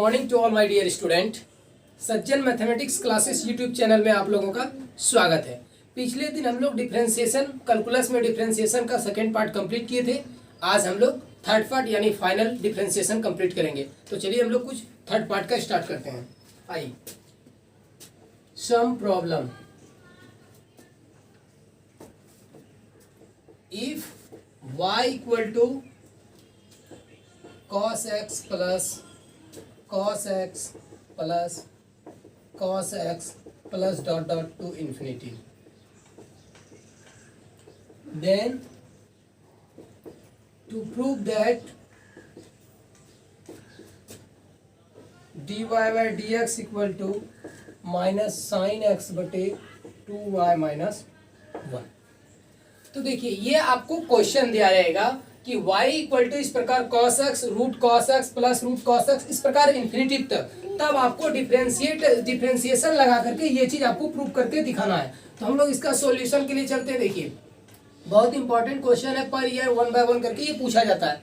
Morning to all my dear student. Sajjan mathematics classes YouTube channel में आप लोगों का स्वागत है। पिछले दिन हम लोग डिफरेंशिएशन कैलकुलस में डिफरेंशिएशन का सेकेंड पार्ट कंप्लीट किए थे। आज हम लोग थर्ड पार्ट यानी फाइनल डिफरेंशिएशन कंप्लीट करेंगे। तो चलिए हम लोग कुछ थर्ड पार्ट का स्टार्ट करते हैं। आइए, some problem. If y equal to cos x plus cos x plus cos x plus dot dot to infinity, then to prove that dy by dx equal to minus sine x बटे 2y minus 1। तो देखिए, ये आपको question दिया रहेगा कि y equal to इस प्रकार cos x root cos x plus root cos x इस प्रकार इन्फिनिटी तक, तब आपको डिफरेंशिएशन लगा करके ये चीज आपको प्रूव करके दिखाना है। तो हम लोग इसका सॉल्यूशन के लिए चलते हैं। देखिए, बहुत इंपॉर्टेंट क्वेश्चन है, पर ईयर 1 बाय 1 करके ये पूछा जाता है।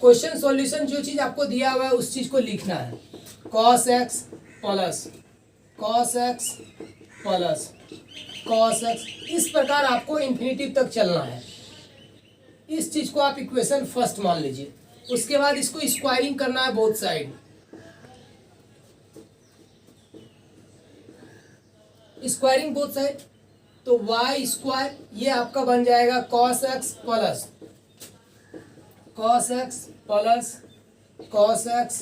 क्वेश्चन सॉल्यूशन जो चीज आपको दिया हुआ है उस चीज को लिखना है। cos x plus cos x plus cos x इस प्रकार आपको इन्फिनिटी तक चलना है। इस चीज को आप इक्वेशन फर्स्ट मान लीजिए। उसके बाद इसको स्क्वायरिंग करना है both side. Squaring both side तो y स्क्वायर ये आपका बन जाएगा cos x plus cos x plus cos x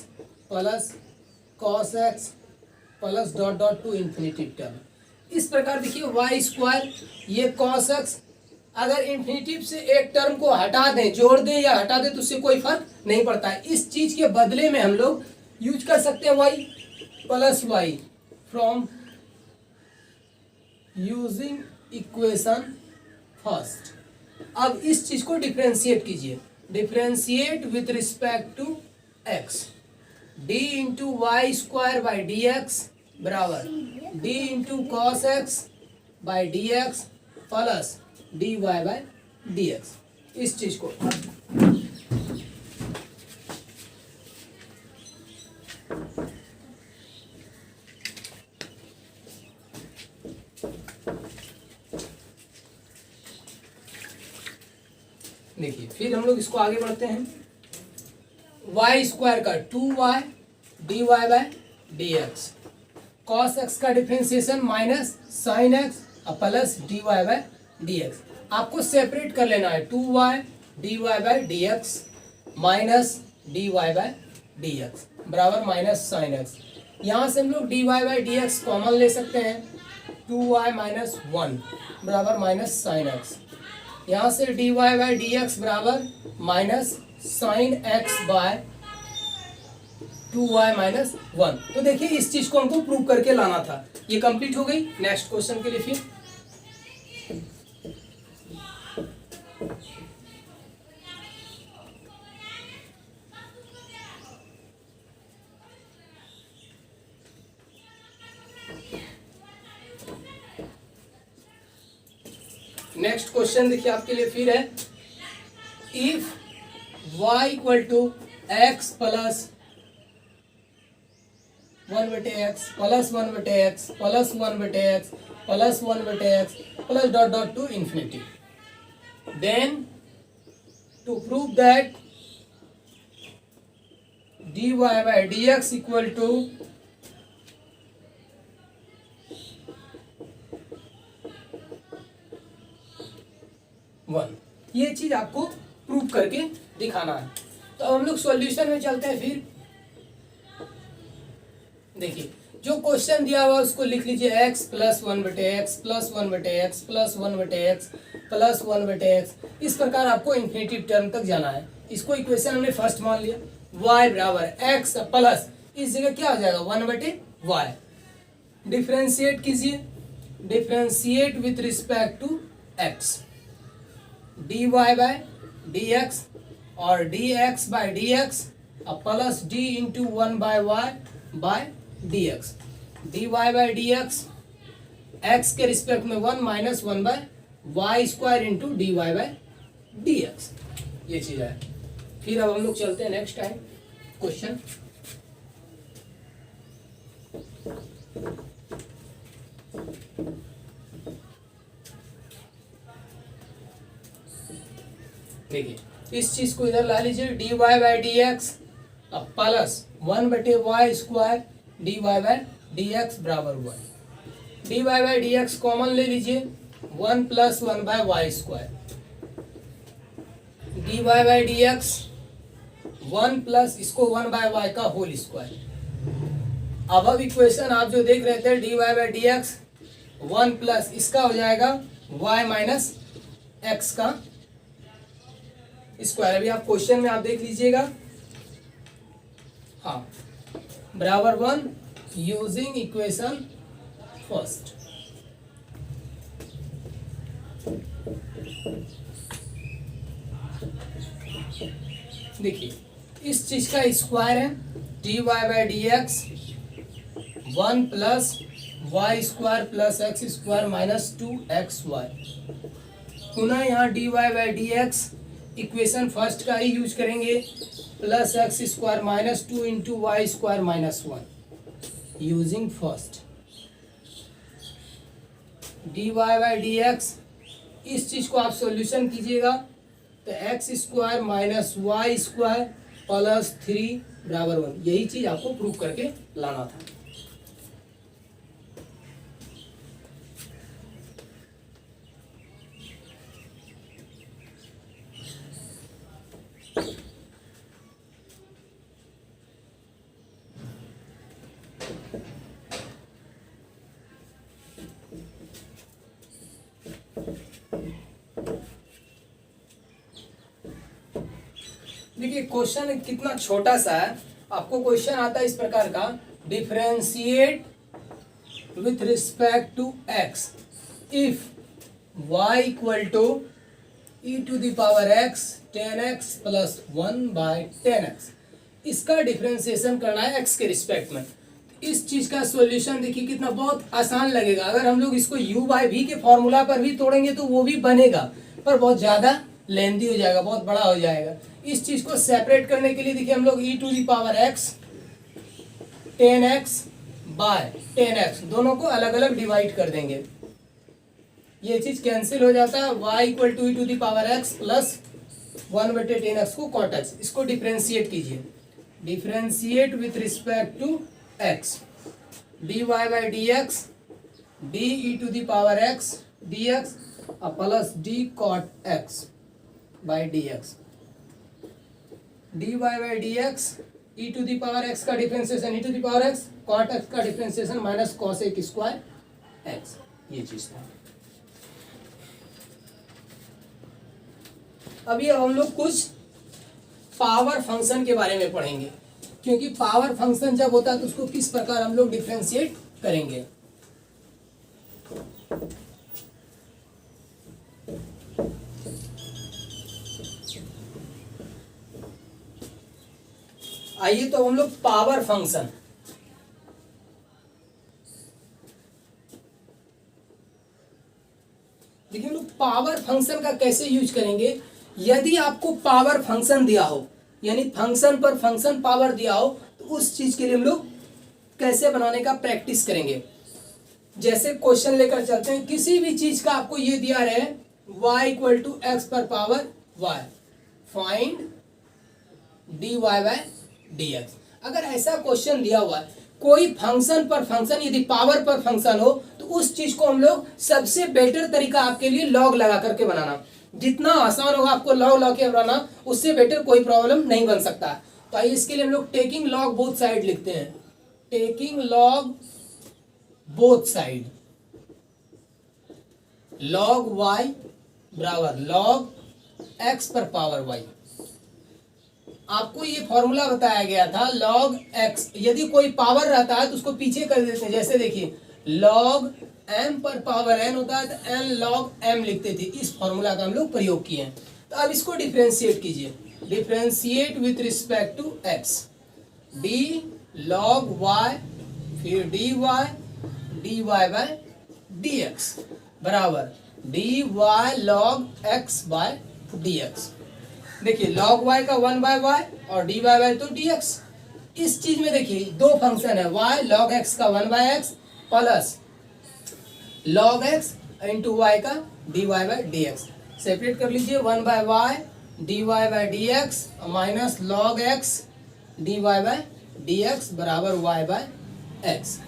plus cos x plus dot dot to infinity term. इस प्रकार देखिए, y स्क्वायर ये cos x, अगर इन्फिनिटी से एक टर्म को हटा दें, जोड़ दें या हटा दें तो उससे कोई फर्क नहीं पड़ता है। इस चीज के बदले में हम लोग यूज कर सकते हैं y plus y from using equation first. अब इस चीज को डिफरेंशिएट कीजिए। Differentiate with respect to x, d into y square by D x बराबर d into cos x by D x plus dy bye dx। इस चीज को देखिए, फिर हम लोग इसको आगे बढ़ते हैं। y स्क्वायर का 2y dy bye dx, cos x का differentiation minus sine x plus dy bye dx। आपको सेपरेट कर लेना है। 2y dy bye dx minus dy bye dx बराबर माइनस साइन एक्स। यहाँ से हम लोग dy बाय dx कॉमन ले सकते हैं। 2y माइनस 1 बराबर माइनस साइन एक्स। यहाँ से dy बाय dx बराबर minus sine x by 2y minus 1। तो देखिए, इस चीज को हमको प्रूव करके लाना था। ये कंप्लीट हो गई। नेक्स्ट क्वेश्चन के लिए फिर नेक्स्ट क्वेश्चन देखिए आपके लिए फिर है। If y equal to x plus 1 बटे एक्स प्लस 1 बटे एक्स प्लस 1 बटे एक्स प्लस 1 बटे x plus dot dot to infinity, then to prove that dy bye dx equal to 1। ये चीज आपको प्रूव करके दिखाना है। तो हम लोग सॉल्यूशन में चलते हैं। फिर देखिए, जो क्वेश्चन दिया हुआ उसको लिख लीजिए। x प्लस 1 बटे एक्स प्लस 1 बटे एक्स प्लस 1 बटे एक्स प्लस 1 बटे एक्स इस प्रकार आपको इन्फिनिटी टर्म तक जाना है। इसको इक्वेशन हमने फर्स्ट मान लिया। y बराबर x प्लस इस जगह क्या हो जाएगा 1 बटे y। डिफरेंशिएट कीजिए। Differentiate with respect to x, dy bye dx और dx by dx plus d into 1 by y by dx। dy bye dx x के रिस्पेक्ट में 1 minus 1 by y square into dy bye dx। ये चीज है। फिर अब हम लोग चलते हैं नेक्स्ट टाइम क्वेश्चन। देखिए इस चीज को इधर ला लीजिए, d Y by D x plus 1/y² d Y by D x बराबर 1। D Y by D x common ले लीजिए, 1 + 1/y²। D Y by D x 1 plus इसको 1/y का होल स्क्वायर। अब इक्वेशन आप जो देख रहे थे d Y by D x 1 plus इसका हो जाएगा y माइनस एक्स का स्क्वायर। अभी आप क्वेश्चन में आप देख लीजिएगा, हाँ बराबर 1 यूजिंग इक्वेशन फर्स्ट। देखिए इस चीज का स्क्वायर है d Y by D x 1 plus y² plus x² minus 2xy। पुनः यहाँ d Y by D x equation first का ही यूज करेंगे, plus x² minus 2 into y² minus 1 using first. D Y by D x इस चीज को आप solution कीजिएगा तो x² माइनस y² प्लस 3 बराबर 1। यही चीज आपको प्रूव करके लाना था। देखिए क्वेश्चन कितना छोटा सा है। आपको क्वेश्चन आता है इस प्रकार का, differentiate with respect to x if y equal to e to the power x 10x plus 1/10x। इसका डिफरेंशिएशन करना है x के रिस्पेक्ट में। इस चीज का सॉल्यूशन देखिए कितना बहुत आसान लगेगा। अगर हम लोग इसको u/v के फॉर्मूला पर भी तोड़ेंगे तो वो भी बनेगा, पर बहुत ज्यादा लेंदी हो जाएगा, बहुत बड़ा हो जाएगा। इस चीज को सेपरेट करने के लिए देखिए हम लोग e to the power x 10x/10x दोनों को अलग अलग डिवाइड कर देंगे। ये चीज कैंसिल हो जाता है, y equal to e to the power x plus 1/10x को cot x। इसको डिफरेंशिएट कीजिए, differentiate with respect to x dy by D X D E to the power x dx plus d cot x by D X. D Y by D X E to the power X का differentiation E to the power X, cot X का differentiation minus cosec square X. ये चीज था। अभी अब हम लोग कुछ पावर फंक्शन के बारे में पढ़ेंगे, क्योंकि पावर फंक्शन जब होता है तो उसको किस प्रकार हम लोग डिफरेंशिएट करेंगे। आइए तो हम लोग पावर फंक्शन, देखिए हम लोग पावर फंक्शन का कैसे यूज करेंगे। यदि आपको पावर फंक्शन दिया हो, यानी फंक्शन पर फंक्शन पावर दिया हो, तो उस चीज के लिए हम लोग कैसे बनाने का प्रैक्टिस करेंगे। जैसे क्वेश्चन लेकर चलते हैं, किसी भी चीज का आपको ये दिया रहे y इक्वल टू एक्स पर power y, find dy bye dx। अगर ऐसा क्वेश्चन दिया हुआ है, कोई फंक्शन पर फंक्शन यदि पावर पर फंक्शन हो, तो उस चीज को हम लोग सबसे बेटर तरीका आपके लिए लॉग लगा करके बनाना। जितना आसान होगा आपको लॉग लगा के बनाना, उससे बेटर कोई प्रॉब्लम नहीं बन सकता। तो आइए इसके लिए हम लोग टेकिंग लॉग बोथ साइड लिखते हैं, taking log both side. Log y बराबर लॉग x पर पावर y। आपको ये फॉर्मूला बताया गया था log x, यदि कोई पावर रहता है तो उसको पीछे कर देते हैं। जैसे देखिए log m पर पावर n होता है तो n log m लिखते थे। इस फॉर्मूला का हम लोग प्रयोग किए हैं। तो अब इसको डिफरेंशिएट कीजिए, differentiate with respect to x, d log y फिर dy dy बाय dx बराबर dy log x by dx। देखिए log y का 1/y और dy बाय तो dx। इस चीज में देखिए दो फंक्शन है, y log x का 1/x plus log x into y का dy by D x. Separate कर लीजिए, 1/y dy by D x minus log x dy by D x बराबर y बाई एक्स।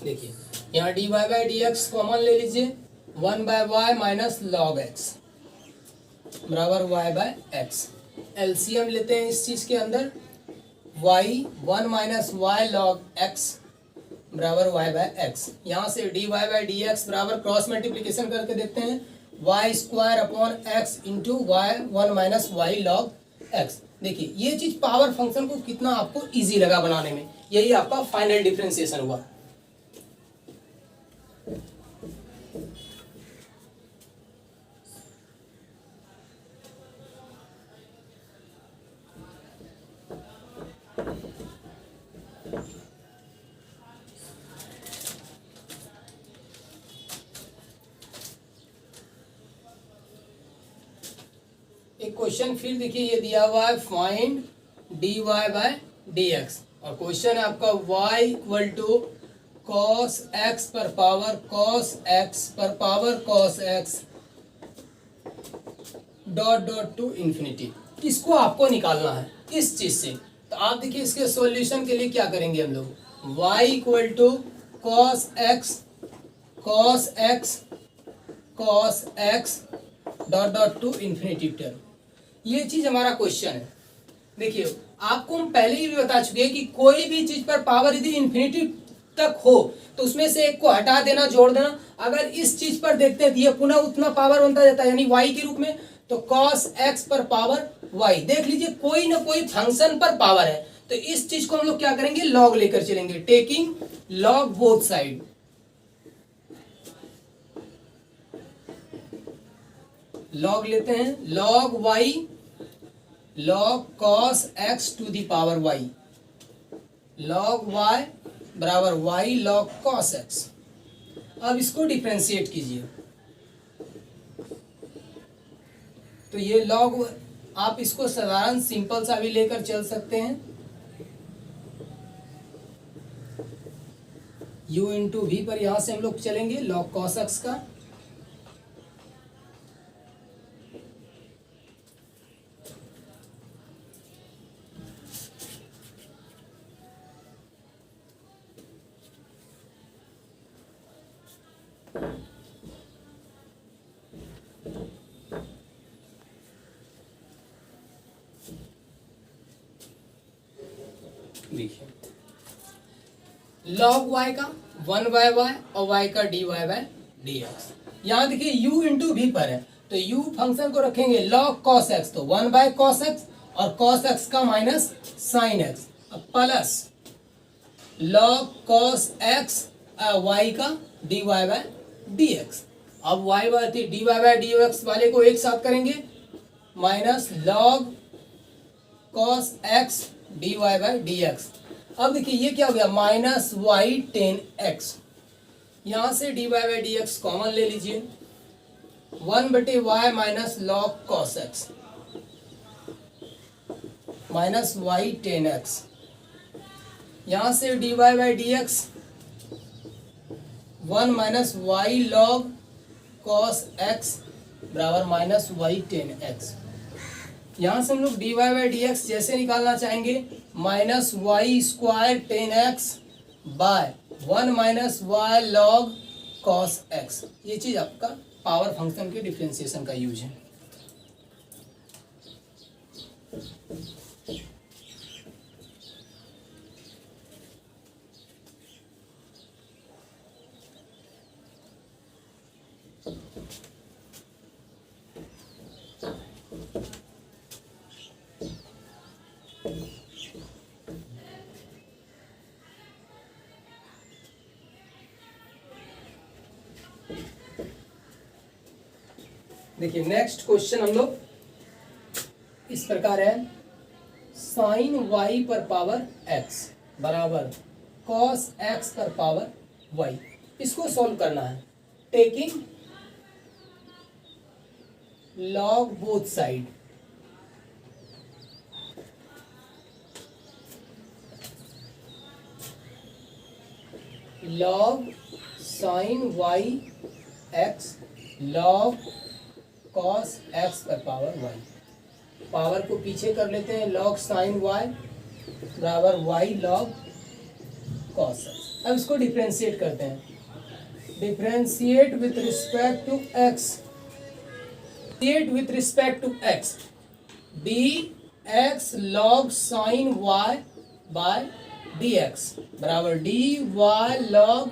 देखिए यहाँ dy by D x common ले लीजिए, 1/y minus log x बराबर y by x. LCM लेते हैं इस चीज के अंदर, y 1 minus y log x बराबर y बाई एक्स। यहाँ से dy बाई डी एक्स बराबर क्रॉस मल्टीप्लीकेशन करके देखते हैं, y square upon x into y 1 minus y log x. देखिए ये चीज पावर फंक्शन को कितना आपको इजी लगा बनाने में, यही आपका फाइनल डिफरेंशिएशन हुआ। एक क्वेश्चन फिर देखिए, ये दिया हुआ है find dy by D x, और क्वेश्चन है आपका y equal to cos x पर पावर cos x पर power cos x dot dot to infinity. इसको आपको निकालना है इस चीज से। तो आप देखिए इसके सॉल्यूशन के लिए क्या करेंगे हम लोग, y equal to cos x dot dot to infinity term. ये चीज हमारा क्वेश्चन है। देखिए आपको हम पहले ही भी बता चुके हैं कि कोई भी चीज पर पावर यदि इन्फिनिटी तक हो तो उसमें से एक को हटा देना, जोड़ देना। अगर इस चीज पर देखते हैं तो ये पुनः उतना पावर बनता जाता है, यानी y के रूप में। तो cos x पर पावर y, देख लीजिए कोई ना कोई फंक्शन पर पावर है, तो इस चीज को हम लोग क्या करेंगे, लॉग लेकर चलेंगे, taking log both side. Log लेते हैं, log y log cos x to the power y, log y बराबर y लॉग cos x। अब इसको डिफरेंशिएट कीजिए, तो ये लॉग आप इसको साधारण सिंपल सा भी लेकर चल सकते हैं, u इंटू वी पर यहां से हम लोग चलेंगे लॉग cos x का। देखिए लॉग y का 1/y और y का dy बाई डी एक्स। यहाँ देखिए u इंटू भी पर है, तो u फंक्शन को रखेंगे log cos x, तो 1/cos x और cos x का माइनस sin x, अब plus log cos x y का dy बाई डी एक्स। अब y by dy by D x वाले को एक साथ करेंगे, minus log cos x dy by D x. अब देखिए ये क्या हो गया, माइनस वाई 10x। यहां से dy by D x common ले लीजिए, 1/y minus log cos x minus y 10x। यहां से dy by D x 1 minus y log cos x बराबर माइनस वाई 10x। यहां से हम लोग dy बाई डी एक्स जैसे निकालना चाहेंगे, minus y square 10x by 1 minus y log cos x। ये चीज आपका पावर फंक्शन के डिफरेंशिएशन का यूज है। देखिए नेक्स्ट क्वेश्चन हम लोग इस प्रकार है, साइन y पर पावर x बराबर cos x पर पावर वाई। इसको सॉल्व करना है taking log both side. Log sine y x log cos x पर पावर वाई। पावर को पीछे कर लेते हैं, लॉग साइन वाई बराबर वाई लॉग कॉस एक्स। अब इसको डिफ्रेंशिएट करते हैं, differentiate with respect to X, with respect to X D X log sine Y by D x बराबर D Y log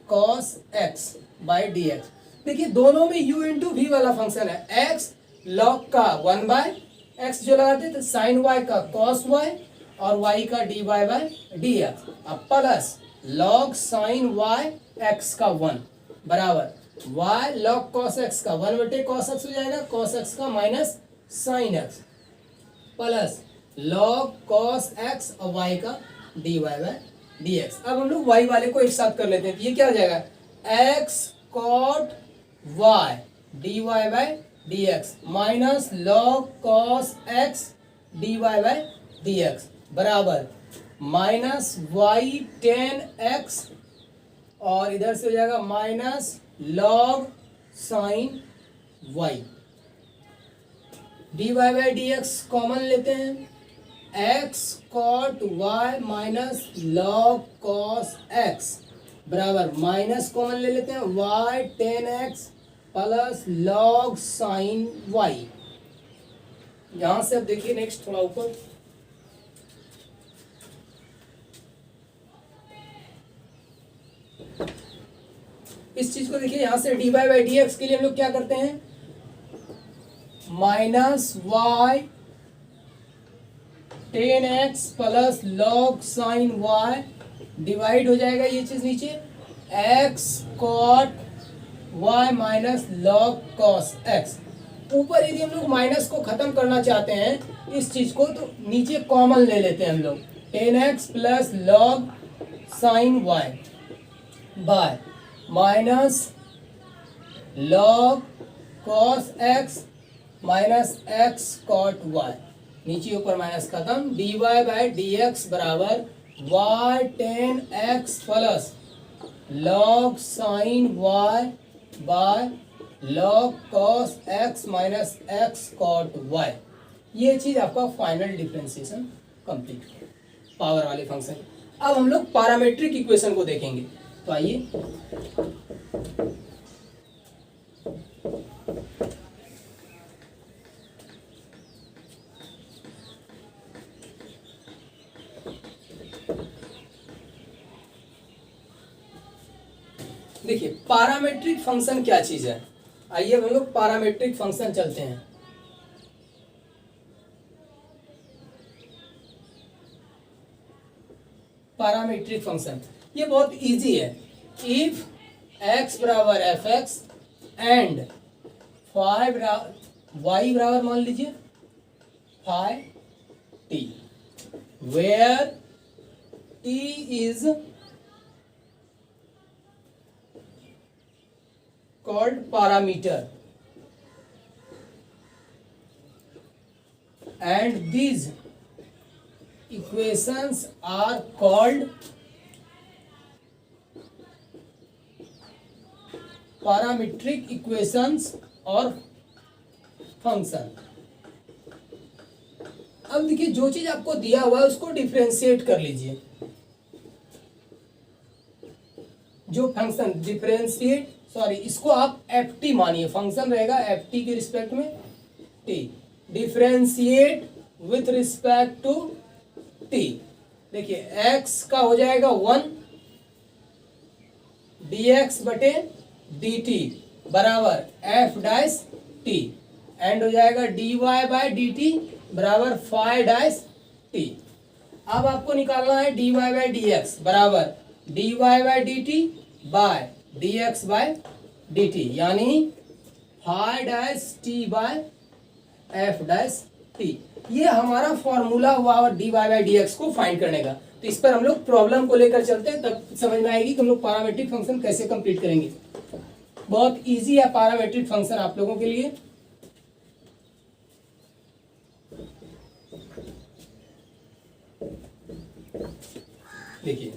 cos X by D X. देखिए दोनों में u into V वाला function है, x log का 1/x जो लगाते थे, साइन वाई का cos y और y का dy बाय dx, अब प्लस log साइन y x का 1 बराबर y log cos x का 1/cos x हो जाएगा, cos x का minus sine x plus log cos x और y का dy बाय dx। अब हम लोग y वाले को एक साथ कर लेते हैं, तो ये क्या हो जाएगा x cot y dy bye dx minus log cos x dy bye dx बराबर माइनस y tan x और इधर से हो जाएगा minus log sin y। dy bye dx common लेते हैं, x cot y minus log cos x बराबर minus common ले लेते हैं y tan x plus log sin y। यहां से अब देखिए नेक्स्ट थोड़ा ऊपर, इस चीज को देखिए, यहां से dy बाई डी एक्स के लिए हम लोग क्या करते हैं, minus y tan x plus log sin y divide हो जाएगा ये चीज नीचे, x cot y minus log cos x। ऊपर यदि हम लोग माइनस को खत्म करना चाहते हैं इस चीज को, तो नीचे कॉमन ले लेते हैं हम लोग, tan x plus log sin y by minus log cos x minus x cot y, नीचे ऊपर माइनस खत्म, dy बाय dx बराबर y tan x plus log sin y by log cos x minus x cot y। ये चीज आपका final differentiation complete है power वाले function. अब हम लोग पैरामीट्रिक इक्वेशन को देखेंगे, तो आइए देखिए पैरामीट्रिक फंक्शन क्या चीज है। आइए हम लोग पैरामीट्रिक फंक्शन चलते हैं। पैरामीट्रिक फंक्शन ये बहुत इजी है, इफ x बराबर f x and phi y बराबर मान लीजिए phi t, where t is called parameter and these equations are called parametric equations or function। अब देखिए जो चीज आपको दिया हुआ है उसको डिफरेंशिएट कर लीजिए, जो फंक्शन डिफरेंशिएट इसको आप एफ टी मानिए, फंक्शन रहेगा एफ टी के रिस्पेक्ट में t, differentiate with respect to t. देखिए x का हो जाएगा 1 dx बटे dt बराबर एफ डैश टी एंड हो जाएगा dy बाय dt बराबर फाई डैश टी। अब आपको निकालना है dy बाय dx बराबर dy by dt by dx by dt, यानी phi dash t by f dash t. ये हमारा फॉर्मूला हुआ और dy बाय dx को फाइंड करने का। तो इस पर हम लोग प्रॉब्लम को लेकर चलते हैं, तब समझ में आएगी कि हम लोग पैरामेट्रिक फंक्शन कैसे कंप्लीट करेंगे। बहुत इजी है पैरामेट्रिक फंक्शन आप लोगों के लिए। देखिए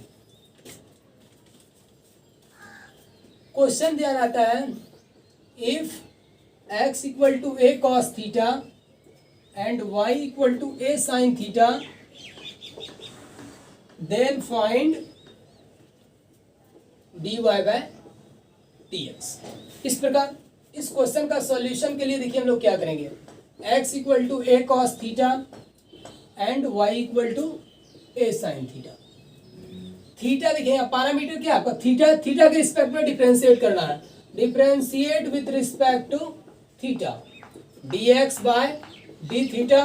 क्वेश्चन दिया जाता है, if x equal to a cos theta and y equal to a sin theta then find dy bye dx। इस प्रकार इस क्वेश्चन का सॉल्यूशन के लिए देखिए हम लोग क्या करेंगे, x equal to a cos theta and y equal to a sin theta. Theta देखिए यहाँ पैरामीटर क्या आपका थीटा, थीटा के रिस्पेक्ट में डिफरेंशिएट करना है, differentiate with respect to theta, dx by d theta,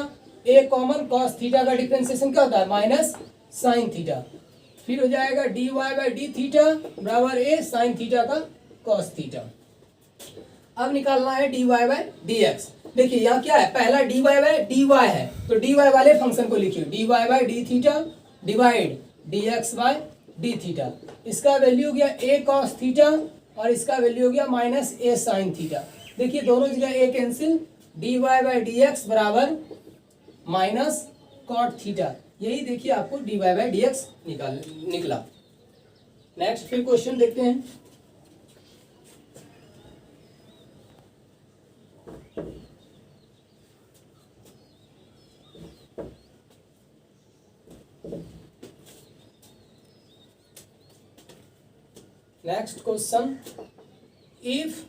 a common cos theta का differentiation क्या होता है माइनस sin थीटा, फिर हो जाएगा dy बाय डी थीटा बराबर a sin थीटा का cos थीटा। अब निकालना है dy बाय dx। देखिए यहाँ क्या है, पहला dy बाय dy है, तो dy वाले फंक्शन को लिखिए, dy by d theta divide dx by d theta, इसका वैल्यू हो गया a cos थीटा और इसका वैल्यू हो गया माइनस a sin थीटा। देखिए दोनों जगह a cancel, dy bye dx बराबर माइनस cot थीटा, यही देखिए आपको dy बाय dx निकला। नेक्स्ट फिर क्वेश्चन देखते हैं। Next question, if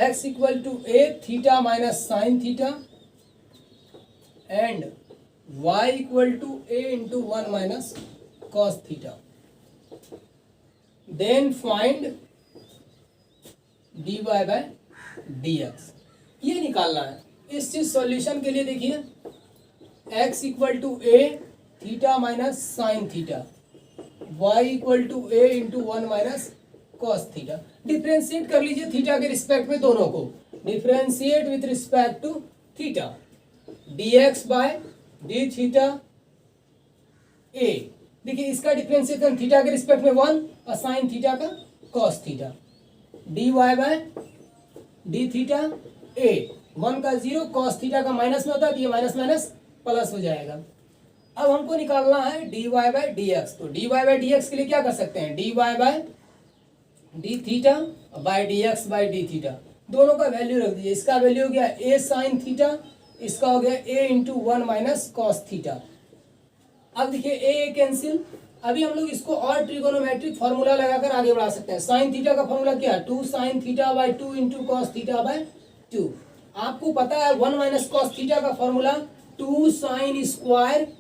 x equal to a theta minus sine theta and y equal to a into 1 minus cos theta then find dy bye dx। ये निकालना है। इस चीज सॉल्यूशन के लिए देखिए x equal to a theta minus sine theta, y equal to a into 1 minus cos theta. Differentiate कर लीजिए थीटा के रिस्पेक्ट में दोनों को, differentiate with respect to theta, dx by d theta a। देखिए इसका डिफ्रेंशिएशन थीटा के respect में 1 और साइन थीटा का cos theta, dy by d theta a, 1 का 0 कॉस थीटा का माइनस में होता है तो ये माइनस माइनस प्लस हो जाएगा। अब हमको निकालना है dy बाय dx, तो dy बाय dx के लिए क्या कर सकते हैं, dy by d theta by dx by d theta, दोनों का वैल्यू रख दीजिए। इसका वैल्यू हो गया a साइन थीटा, इसका हो गया a into 1 minus cos theta. अब देखिए a कैंसिल, अभी हम लोग इसको और ट्रिगोनोमेट्रिक फॉर्मूला लगाकर आगे बढ़ा सकते हैं। साइन थीटा का फॉर्मूला क्या है, 2 sine theta by 2 into cos theta by 2। आपको पता है 1 माइनस कॉस थीटा का formula 2 sine square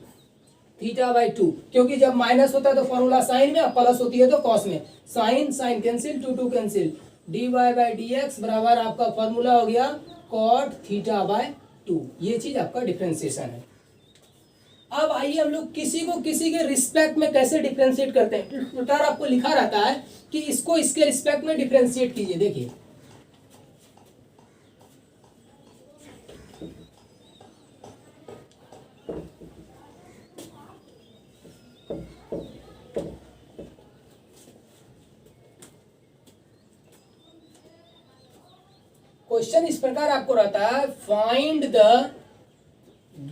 theta by 2, क्योंकि जब माइनस होता है तो फॉर्मूला साइन में और प्लस होती है तो कॉस में, sine sine cancel, 2 cancel, dy bye dx बराबर आपका फॉर्मूला हो गया cot थीटा बाय 2। ये चीज आपका डिफरेंशिएशन है। अब आइए हम लोग किसी को किसी के रिस्पेक्ट में कैसे डिफरेंशिएट करते हैं। इस प्रकार आपको लिखा रहता है कि इसको इसके रिस्पेक्ट में डिफरेंशिएट कीजिए। देखिए क्वेश्चन इस प्रकार आपको रहता है, find the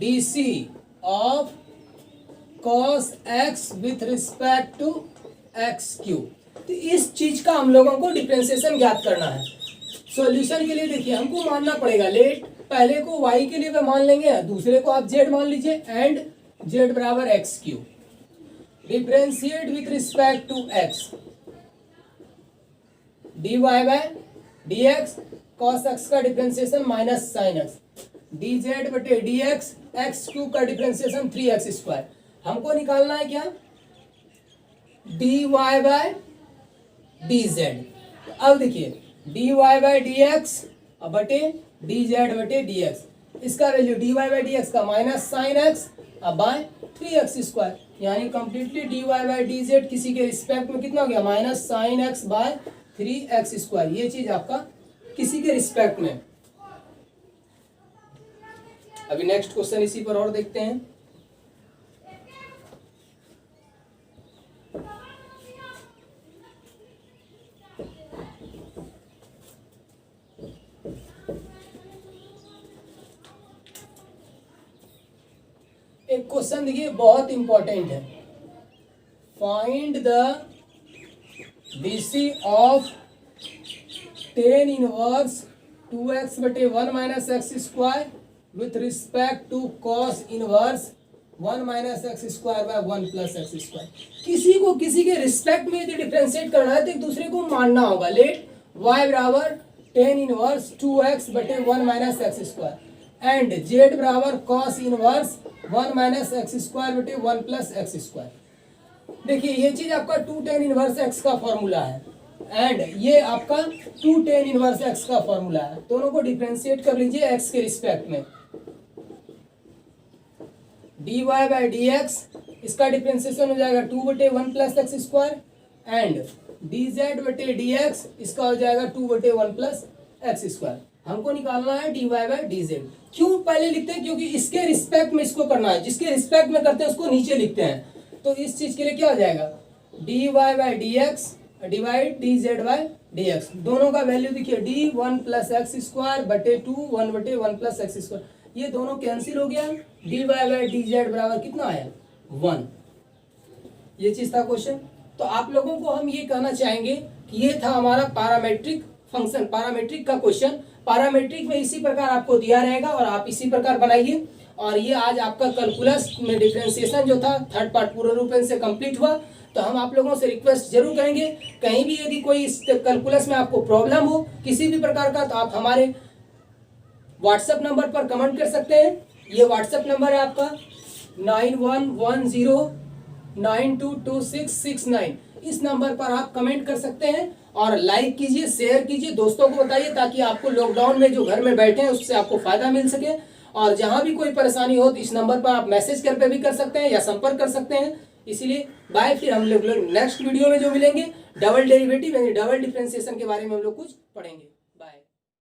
DC of cos x with respect to x cube. तो इस चीज का हम लोगों को डिफरेंशिएशन ज्ञात करना है। सॉल्यूशन के लिए देखिए हमको मानना पड़ेगा, लेट पहले को y के लिए मान लेंगे, दूसरे को आप z मान लीजिए एंड z बराबर x cube, differentiate with respect to x, dy bye dx cos x का differentiation minus sine x, dz बटे dx एक्स क्यूब का डिफरेंशिएशन 3x स्क्वायर। हमको निकालना है क्या, dy बाय dz। अब देखिए dy बाय dx बटे dz बटे dx, इसका वैल्यू dy बाय dx का minus sine x by 3x square, यानी कंप्लीटली dy बाय dz किसी के रिस्पेक्ट में कितना हो गया, minus sine x by 3x square. ये चीज आपका किसी के रिस्पेक्ट में। अभी नेक्स्ट क्वेश्चन इसी पर और देखते हैं। एक क्वेश्चन देखिए बहुत इंपॉर्टेंट है। Find the BC of tan inverse 2x बटे 1 minus x square with respect to cos inverse 1 minus x square by 1 plus x square. किसी को किसी के रिस्पेक्ट में यदि डिफ्रेंशिएट करना है तो एक दूसरे को मानना होगा। लेट y बराबर टेन इनवर्स 2x बटे 1 minus x square and z बराबर cos inverse 1 minus x square बटे 1 प्लस एक्स स्क्वायर। देखिए ये चीज आपका 2 tan इनवर्स x का फॉर्मूला है एंड ये आपका 2 tan इनवर्स x का फॉर्मूला है। दोनों को डिफरेंशिएट कर लीजिए x के रिस्पेक्ट में। dy बाई डी एक्स, इसका डिफरेंशिएशन हो जाएगा 2 बटे 1 plus x square and dz बटे डी एक्स, इसका हो जाएगा 2 बटे 1 प्लस एक्स स्क्वायर। हमको निकालना है dy बाई डी जेड। क्यों पहले लिखते हैं? क्योंकि इसके रिस्पेक्ट में इसको करना है, जिसके रिस्पेक्ट में करते हैं उसको नीचे लिखते हैं। तो इस चीज के लिए क्या हो जाएगा, dy by D x divide dz by D x. दोनों का वैल्यू देखिए d 1 प्लस एक्स स्क्वायर बटे 2 1 बटे 1 प्लस एक्स स्क्वायर, ये दोनों कैंसिल हो गया। dy बाई dz बराबर कितना आया 1। ये चीज था क्वेश्चन। तो आप लोगों को हम ये कहना चाहेंगे कि ये था हमारा पैरामेट्रिक फंक्शन, पैरामेट्रिक का क्वेश्चन। पैरामेट्रिक में इसी प्रकार आपको दिया रहेगा और आप इसी प्रकार बनाइए। और ये आज आपका कैलकुलस में डिफरेंशिएशन जो था थर्ड पार्ट पूर्ण रूप से कंप्लीट हुआ। तो हम आप लोगों से रिक्वेस्ट जरूर करेंगे, कहीं भी यदि कोई इस कैलकुलस में आपको प्रॉब्लम हो किसी भी प्रकार का, तो आप हमारे व्हाट्सएप नंबर पर कमेंट कर सकते हैं। ये व्हाट्सएप नंबर है आपका 9110922669। इस नंबर पर आप कमेंट कर सकते हैं और लाइक कीजिए, शेयर कीजिए, दोस्तों को बताइए ताकि आपको लॉकडाउन में जो घर में बैठे हैं उससे आपको फायदा मिल सके। और जहां भी कोई परेशानी हो तो इस नंबर पर आप मैसेज करके भी कर सकते हैं या संपर्क कर सकते हैं। इसीलिए बाय। फिर हम लोग नेक्स्ट वीडियो में जो मिलेंगे डबल डेरिवेटिव यानी डबल डिफरेंशिएशन के बारे में हम लोग कुछ पढ़ेंगे।